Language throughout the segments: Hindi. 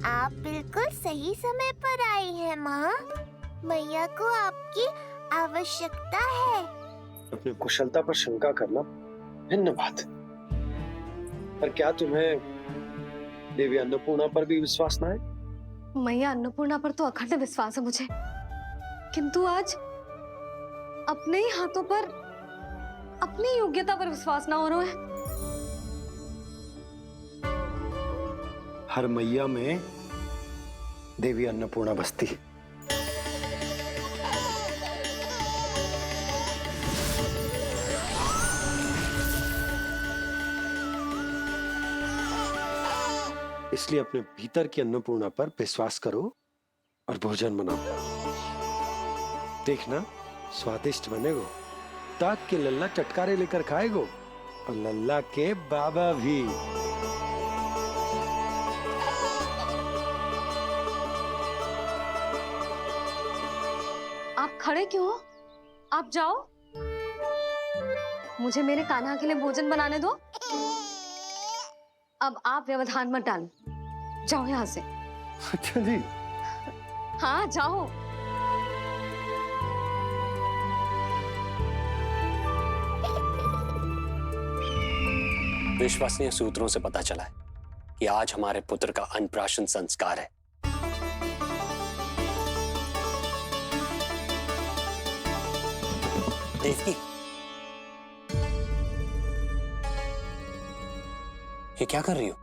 आप बिल्कुल सही समय पर आई हैं माँ। मैया को आपकी आवश्यकता है। अपनी कुशलता पर शंका करना भिन्न बात है, पर क्या तुम्हें देवी अन्नपूर्णा पर भी विश्वास ना है? मैया अन्नपूर्णा पर तो अखंड विश्वास है मुझे, किंतु आज अपने ही हाथों पर अपनी योग्यता पर विश्वास ना हो रहा है। हर मैया में देवी अन्नपूर्णा बसती है। इसलिए अपने भीतर की अन्नपूर्णा पर विश्वास करो और भोजन बनाओ। देखना स्वादिष्ट बनेगो। ताक के लल्ला चटकारे लेकर खाएगो और लल्ला के बाबा भी। आप खड़े क्यों हो? आप जाओ, मुझे मेरे कान्हा के लिए भोजन बनाने दो। अब आप व्यवधान मत डालो, जाओ यहाँ से। अच्छा जी। हाँ जाओ। विश्वसनीय सूत्रों से पता चला है कि आज हमारे पुत्र का अन्नप्राशन संस्कार है। देवकी, ये क्या कर रही हो?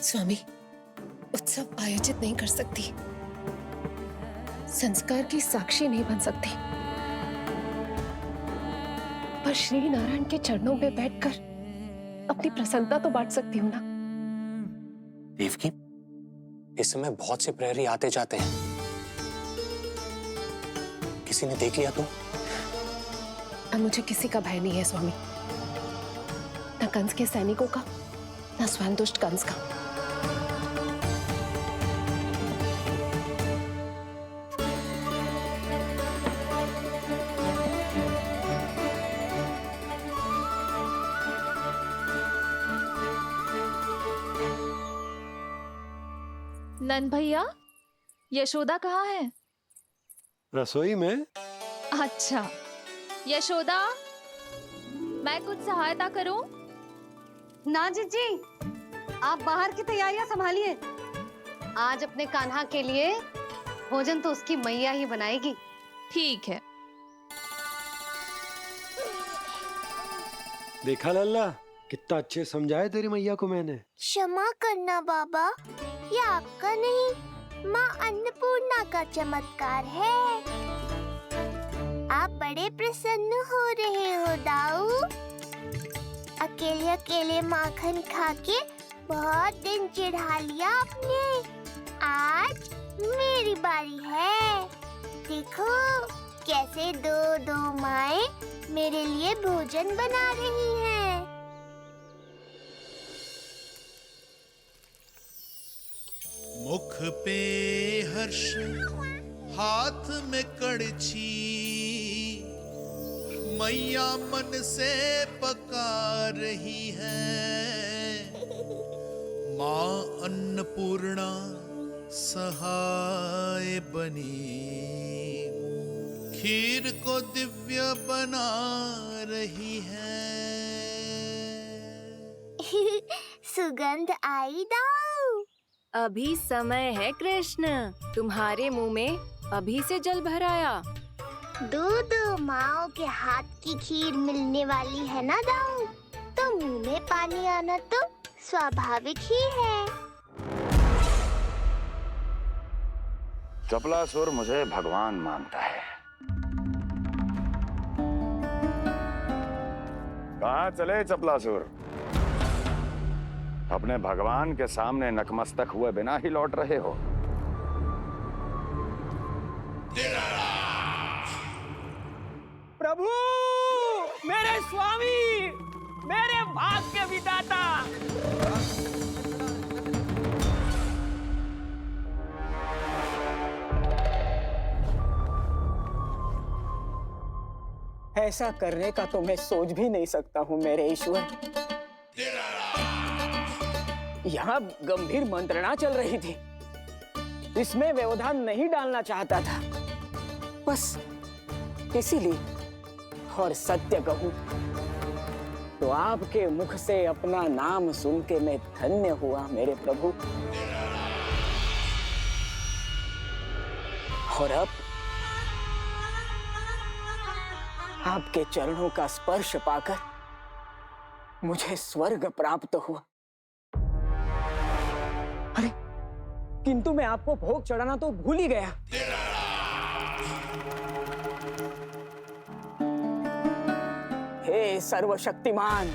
स्वामी, उत्सव आयोजित नहीं कर सकती, संस्कार की साक्षी नहीं बन सकती, पर श्री नारायण के चरणों में बैठकर अपनी प्रसन्नता तो बांट सकती हूँ ना। देवकी, इस समय बहुत से प्रहरी आते जाते हैं, किसी ने देख लिया तो? अब मुझे किसी का भय नहीं है स्वामी, न कंस के सैनिकों का, न स्वयं दुष्ट कंस का। नंद भैया, यशोदा कहाँ है? रसोई में। अच्छा, यशोदा, मैं कुछ सहायता करूं? ना जीजी, आप बाहर की तैयारियां संभालिए। आज अपने कान्हा के लिए भोजन तो उसकी मैया ही बनाएगी। ठीक है। देखा लल्ला, कितना अच्छे समझाया तेरी मैया को मैंने। क्षमा करना बाबा, ये आपका नहीं, माँ अन्नपूर्णा का चमत्कार है। आप बड़े प्रसन्न हो रहे हो दाऊ। अकेले अकेले माखन खा के बहुत दिन चिढ़ा लिया आपने। आज मेरी बारी है। देखो कैसे दो दो माएं मेरे लिए भोजन बना रही हैं। मुख पे हर्ष, हाथ में कड़छी, मैया मन से पका रही है। माँ अन्नपूर्णा सहाय बनी, खीर को दिव्य बना रही है। सुगंध आई दाऊ। अभी समय है कृष्ण, तुम्हारे मुंह में अभी से जल भर आया। दो माओ के हाथ की खीर मिलने वाली है ना दाऊ, तो मुंह में पानी आना तो स्वाभाविक ही है। चपलासुर मुझे भगवान मानता है। कहाँ चले चपलासुर? अपने भगवान के सामने नतमस्तक हुए बिना ही लौट रहे हो। प्रभु, मेरे स्वामी, मेरे भाग्य विधाता। ऐसा करने का तो मैं सोच भी नहीं सकता हूँ मेरे ईश्वर। यहाँ गंभीर मंत्रणा चल रही थी, इसमें व्यवधान नहीं डालना चाहता था, बस इसीलिए। और सत्य कहूं तो आपके मुख से अपना नाम सुन के मैं धन्य हुआ मेरे प्रभु। और अब आपके चरणों का स्पर्श पाकर मुझे स्वर्ग प्राप्त हुआ। अरे किंतु मैं आपको भोग चढ़ाना तो भूल ही गया। हे सर्वशक्तिमान,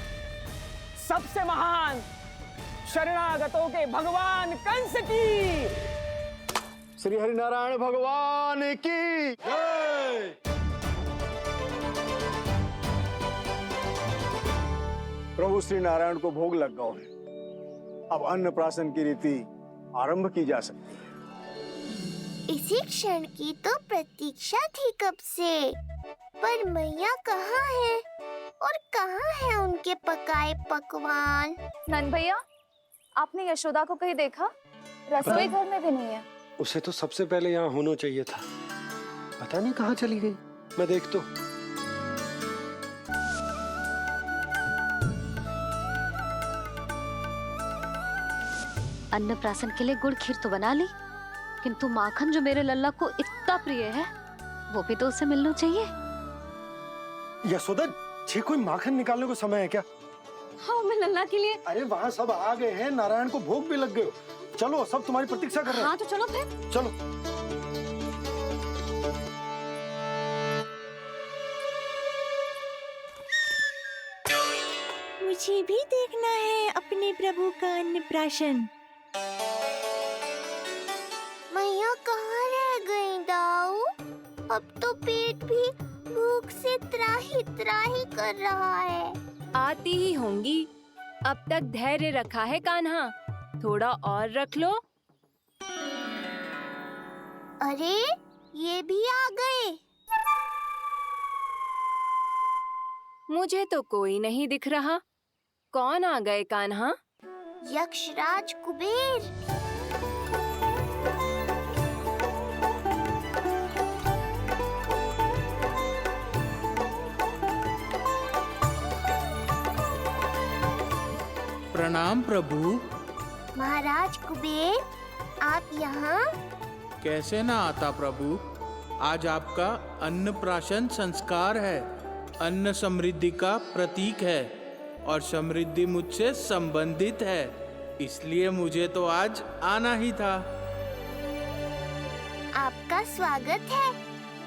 सबसे महान, शरणागतों के भगवान कंस की, श्री हरिनारायण भगवान की जय। प्रभु श्री नारायण को भोग लग गया है, अब अन्नप्राशन की रीति आरंभ की जा सकती है। इसी क्षण की तो प्रतीक्षा थी कब से, पर मैया कहाँ है और कहाँ है उनके पकाए पकवान? नंद भैया, आपने यशोदा को कहीं देखा? रसोई घर में भी नहीं है। उसे तो सबसे पहले यहाँ होना चाहिए था, पता नहीं कहाँ चली गई। मैं देख तो। अन्नप्राशन के लिए गुड़ खीर तो बना ली, किंतु माखन जो मेरे लल्ला को इतना प्रिय है वो भी तो उसे मिलना चाहिए। यशोदा जी, कोई माखन निकालने को समय है क्या? हाँ, मैं लल्ला के लिए। अरे वहाँ सब आ गए हैं, नारायण को भोग भी लग गए। चलो, सब तुम्हारी प्रतीक्षा कर रहे हैं। हाँ तो चलो फिर। चलो। मुझे भी देखना है अपने प्रभु का अन्नप्राशन। मैया कहाँ रह गई दाऊ? अब तो पेट भी भूख से त्राही त्राही कर रहा है। आती ही होंगी। अब तक धैर्य रखा है कान्हा, थोड़ा और रख लो। अरे ये भी आ गए। मुझे तो कोई नहीं दिख रहा। कौन आ गए कान्हा? यक्षराज कुबेर। प्रणाम प्रभु। महाराज कुबेर, आप यहाँ? कैसे ना आता प्रभु, आज आपका अन्नप्राशन संस्कार है। अन्न समृद्धि का प्रतीक है और समृद्धि मुझसे संबंधित है, इसलिए मुझे तो आज आना ही था। आपका स्वागत है,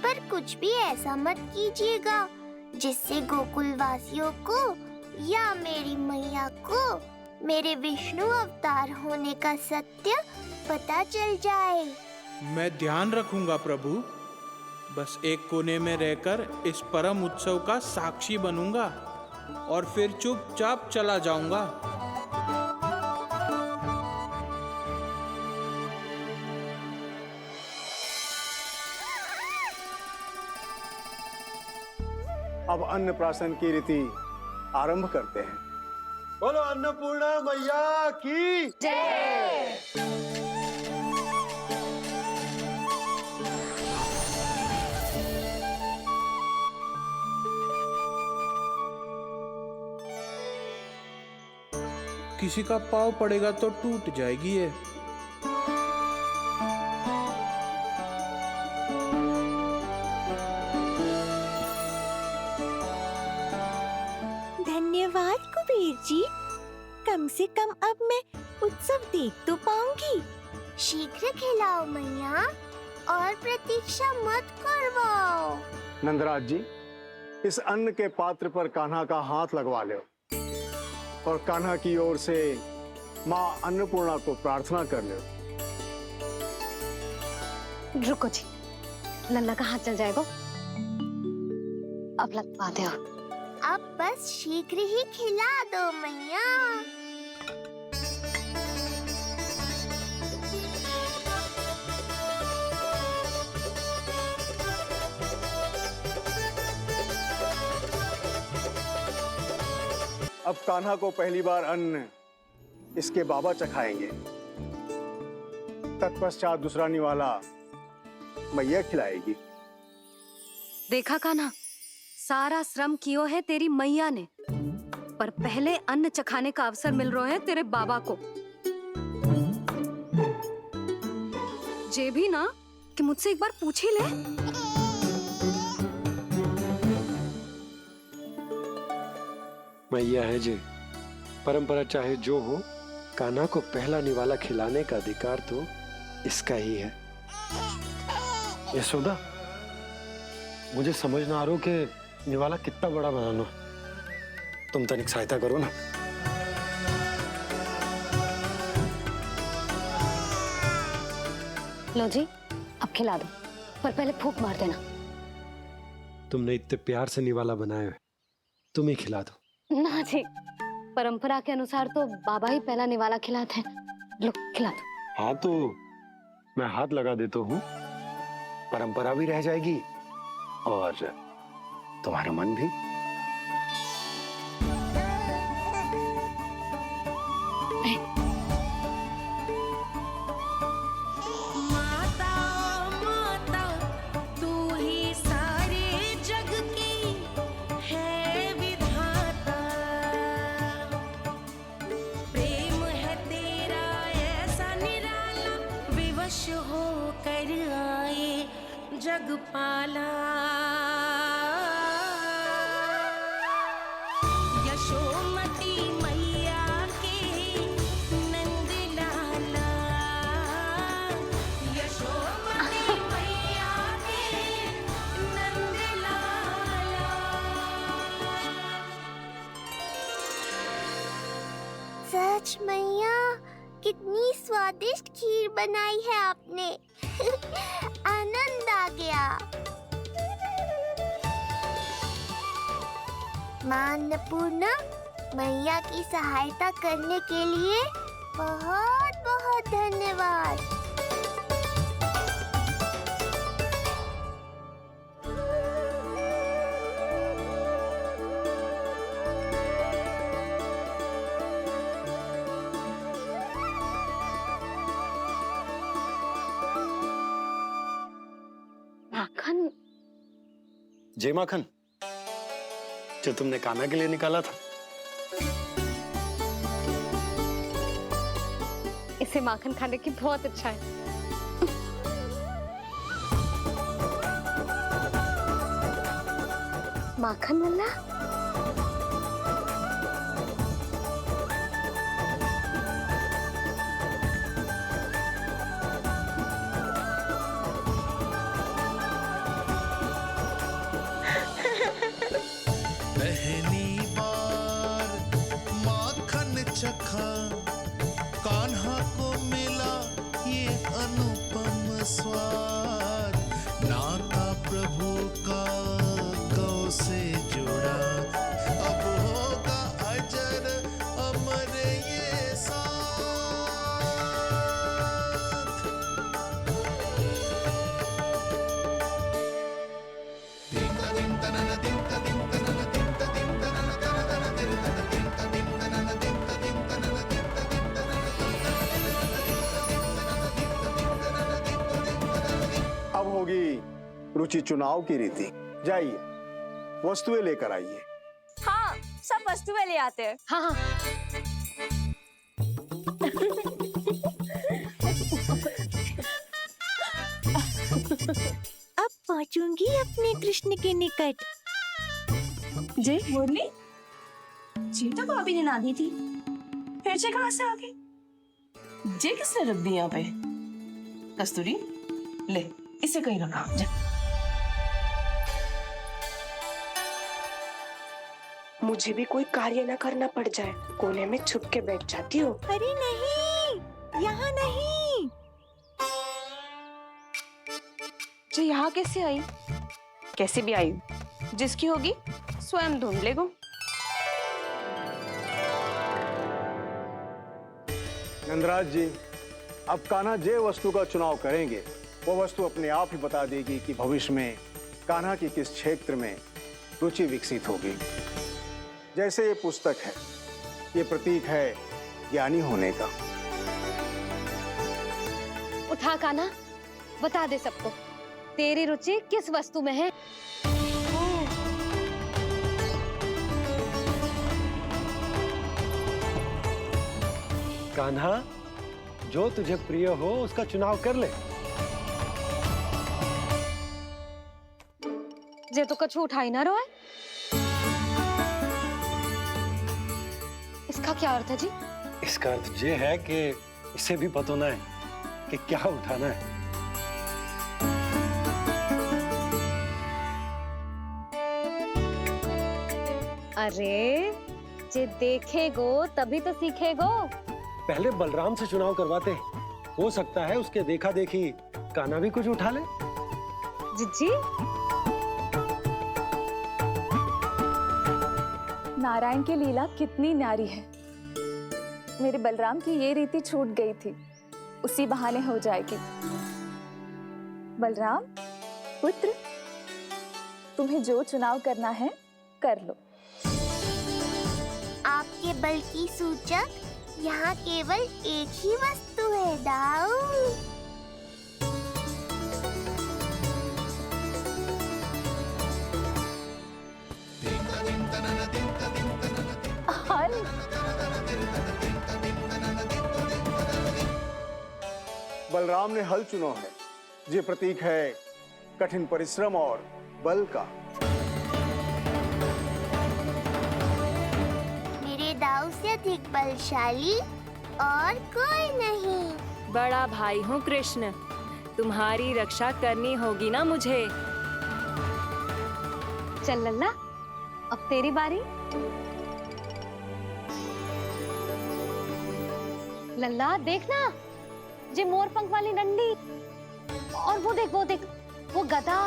पर कुछ भी ऐसा मत कीजिएगा जिससे गोकुल वासियों को या मेरी मैया को मेरे विष्णु अवतार होने का सत्य पता चल जाए। मैं ध्यान रखूंगा प्रभु। बस एक कोने में रहकर इस परम उत्सव का साक्षी बनूंगा और फिर चुपचाप चला जाऊंगा। अब अन्नप्राशन की रीति आरंभ करते हैं। बोलो अन्नपूर्णा मैया की जय। किसी का पाँव पड़ेगा तो टूट जाएगी ये। धन्यवाद कुबेर जी, कम से कम अब मैं उत्सव देख तो पाऊंगी। शीघ्र खिलाओ मैया और प्रतीक्षा मत करवाओ। नंदराज जी, इस अन्न के पात्र पर कान्हा का हाथ लगवा लो और कान्हा की ओर से माँ अन्नपूर्णा को प्रार्थना कर लो। रुको जी, लल्ला का हाथ चल जाएगा, अब लगवा दो। अब बस शीघ्र ही खिला दो मैया। अब कान्हा को पहली बार अन्न इसके बाबा चखाएंगे। तत्पश्चात दूसरा निवाला मैया खिलाएगी। देखा कान्हा, सारा श्रम कियो है तेरी मैया ने, पर पहले अन्न चखाने का अवसर मिल रहा है तेरे बाबा को। जे भी ना कि मुझसे एक बार पूछ ही ले। मैया है जी, परंपरा चाहे जो हो, कान्हा को पहला निवाला खिलाने का अधिकार तो इसका ही है। यशोदा, मुझे समझ ना आ रहा कि निवाला कितना बड़ा बनाना। तुम तनिक सहायता करो ना। लो जी, अब खिला दो, पर पहले फूंक मार देना। तुमने इतने प्यार से निवाला बनाया है, तुम ही खिला दो। ना जी, परंपरा के अनुसार तो बाबा ही पहला निवाला खिलाते हैं। लो खिला दो। हाँ तो मैं हाथ लगा देता हूँ, परंपरा भी रह जाएगी और तुम्हारा मन भी। जगपाला यशोमती मैया के नंद लाला, यशोमती मैया के नंद लाला। सच मैया, कितनी स्वादिष्ट खीर बनाई है आपने। आनंद आ गया। मां अन्नपूर्णा, मैया की सहायता करने के लिए बहुत बहुत धन्यवाद। माखन? जय माखन, जो तुमने कान्हा के लिए निकाला था। इसे माखन खाने की बहुत इच्छा है। माखन वाला? पहली बार माखन चखा, कान्हा को मिला ये अनुपम स्वाद। नाता प्रभु का गौ से जुड़ा, अब होगा अजर अमर ये साथ। अब होगी रुचि चुनाव की रीति। जाइए, वस्तुएं लेकर आइए। हाँ, सब वस्तुएं ले आते हैं। हाँ हाँ। अब पहुंचूंगी अपने कृष्ण के निकट। जी मुरली, जी तो भाभी ने ना दी थी, फिर से कहाँ से आ गई? जे किसने रख दी यहाँ पे? कस्तूरी, ले इसे कहीं रखा जा। मुझे भी कोई कार्य न करना पड़ जाए, कोने में छुप के बैठ जाती हूँ। अरे नहीं, यहाँ नहीं। जो यहाँ कैसे आई? कैसे भी आई, जिसकी होगी स्वयं ढूंढ लेगो। नंदराज जी, अब कान्हा जे वस्तु का चुनाव करेंगे, वो वस्तु अपने आप ही बता देगी कि भविष्य में कान्हा की किस क्षेत्र में रुचि विकसित होगी। जैसे ये पुस्तक है, ये प्रतीक है ज्ञानी होने का। उठा कान्हा, बता दे सबको तेरी रुचि किस वस्तु में है। कान्हा, जो तुझे प्रिय हो उसका चुनाव कर ले। जे तो कछु उठाई ना रोए। इसका क्या अर्थ है जी? इसका अर्थ ये है कि इसे भी पता ना है कि क्या उठाना है। अरे जे देखेगो तभी तो सीखेगो। पहले बलराम से चुनाव करवाते, हो सकता है उसके देखा देखी कान्हा भी कुछ उठा ले। जिज्जी, नारायण की लीला कितनी न्यारी है। मेरे बलराम की ये रीति छूट गई थी, उसी बहाने हो जाएगी। बलराम पुत्र, तुम्हें जो चुनाव करना है कर लो। आपके बल की सूचक यहाँ केवल एक ही वस्तु है दाऊ। बलराम ने हल चुना है, ये प्रतीक है कठिन परिश्रम और बल का। मेरे दाऊ से अधिक बलशाली और कोई नहीं। बड़ा भाई हूँ कृष्ण, तुम्हारी रक्षा करनी होगी ना मुझे। चल लल्ला, अब तेरी बारी। लल्ला देखना, जे मोर पंख वाली डंडी, और वो देख वो गदा।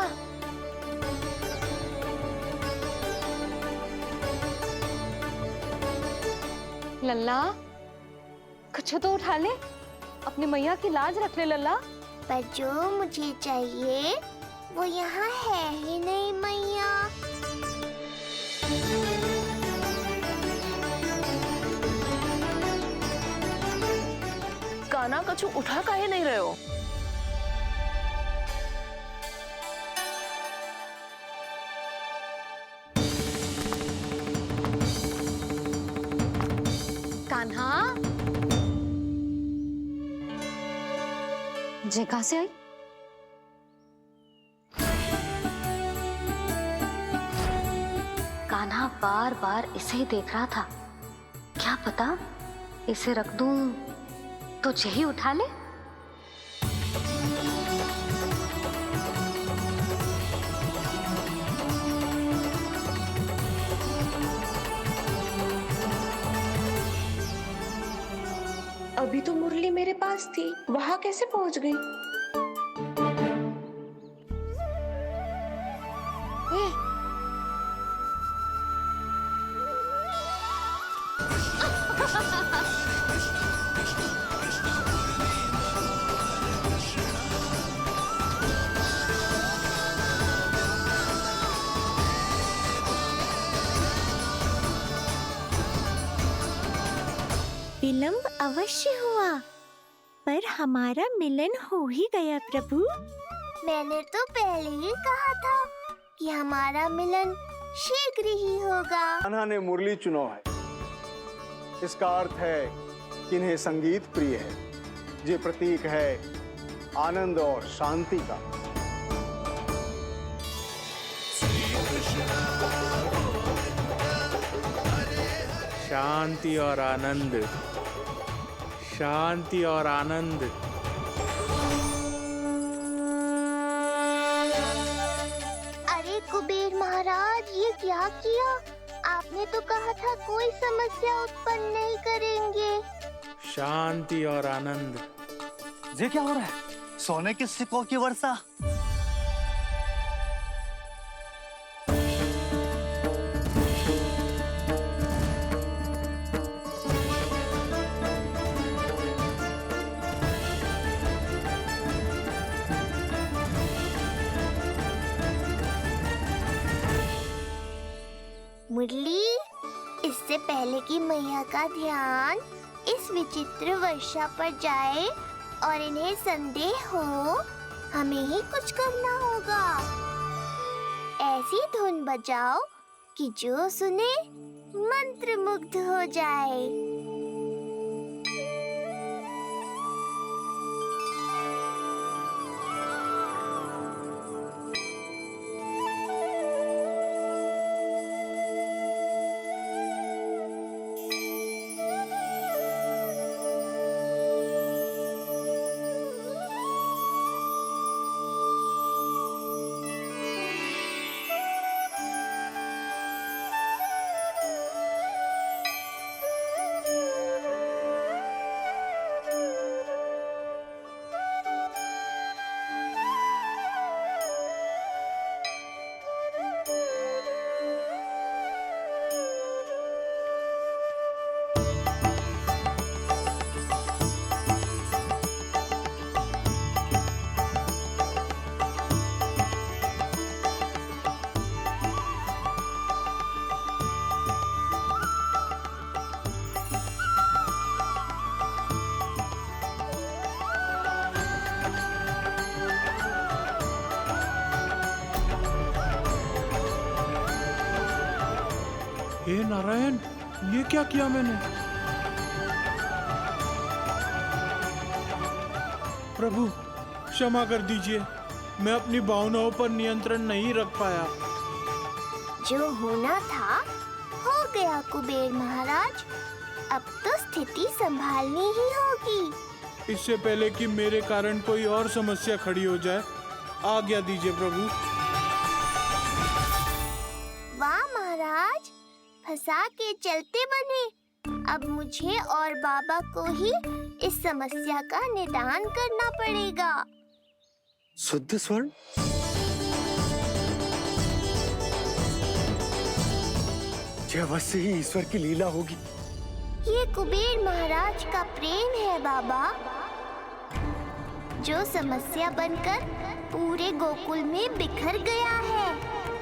लल्ला कुछ तो उठा ले, अपनी मैया की लाज रख ले लल्ला। पर जो मुझे चाहिए वो यहाँ है ही नहीं मैया। कान्हा कछु उठा काहे नहीं रहे हो? कान्हा, जे कहाँ से आई? कान्हा बार बार इसे ही देख रहा था। क्या पता इसे रख दूं तो यही उठा ले। अभी तो मुरली मेरे पास थी, वहां कैसे पहुंच गई? विलंब अवश्य हुआ, पर हमारा मिलन हो ही गया प्रभु। मैंने तो पहले ही कहा था कि हमारा मिलन शीघ्र ही होगा। कान्हा ने मुरली चुना है, इसका अर्थ है कि इन्हें संगीत प्रिय है। ये प्रतीक है आनंद और शांति का। शांति और आनंद, शांति और आनंद। अरे कुबेर महाराज, ये क्या किया? आपने तो कहा था कोई समस्या उत्पन्न नहीं करेंगे। शांति और आनंद। ये क्या हो रहा है? सोने के सिक्कों की वर्षा। मुरली, इससे पहले कि मैया का ध्यान इस विचित्र वर्षा पर जाए और इन्हें संदेह हो, हमें ही कुछ करना होगा। ऐसी धुन बजाओ कि जो सुने मंत्रमुग्ध हो जाए। हे नारायण, ये क्या किया मैंने? प्रभु क्षमा कर दीजिए, मैं अपनी भावनाओं पर नियंत्रण नहीं रख पाया। जो होना था हो गया कुबेर महाराज। अब तो स्थिति संभालनी ही होगी। इससे पहले कि मेरे कारण कोई और समस्या खड़ी हो जाए, आज्ञा दीजिए प्रभु। वाह महाराज, फंसा के चलते बने। अब मुझे और बाबा को ही इस समस्या का निदान करना पड़ेगा। शुद्ध स्वर्ण? यह अवश्य ही ईश्वर की लीला होगी। ये कुबेर महाराज का प्रेम है बाबा, जो समस्या बनकर पूरे गोकुल में बिखर गया है।